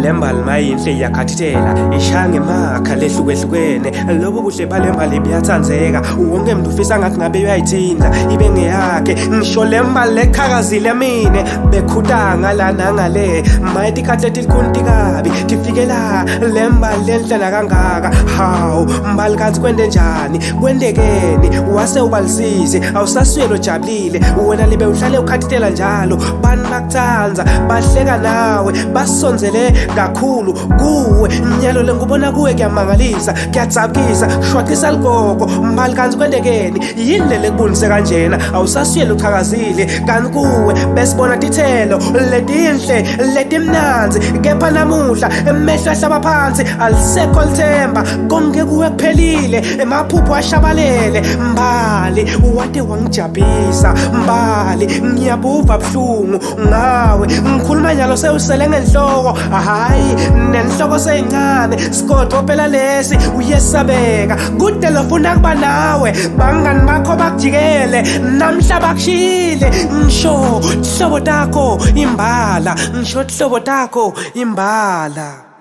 lembali mayinhle iyakhathithela ishaya ngemakha lehlukehlukene lobo buhle balembali buyathandzeka wonke mntu ufisa ngathi ngabe uyayithinta ibe ngeyakhe ngisho lembali leqhakazile mine bekhutanga la nangale maye tikhathi letilikhuni tikabi tifikela lembali lenhlala kangaka hawu mbali kanti kwende njani kwendekeni wase ubalisize awusasuyelo jabulile wena libe uhlale ukhathithela njalo bani bakuthanda bahleka nawe basonzele kakhulu kuwe nyalo lengubona kuwe kuyamangalisa kuyadzabukisa shwaqisa ligogo mbali kanti kwendekeni yini le lekubonise kanjena awusasuyela uqhakazile kanti kuwe besibona tithelo letinhle letimnanzi kepha namuhla emehlo ahlaba phansi alisekho lithemba konke kuwe kuphelile emaphupho ashabalele mbali wade wangijabhisa mbali ngiyabuva buhlungu ngawe ngikhuluma nyalo sewusele ngenhloko hayi nenhloko seyincane sigodwa phela lesi uyesabeka kude lofuna kuba nawe bangani bakho bakujikele namhla bakushile ngisho hlobo takho imbala ngisho hlobo takho imbala.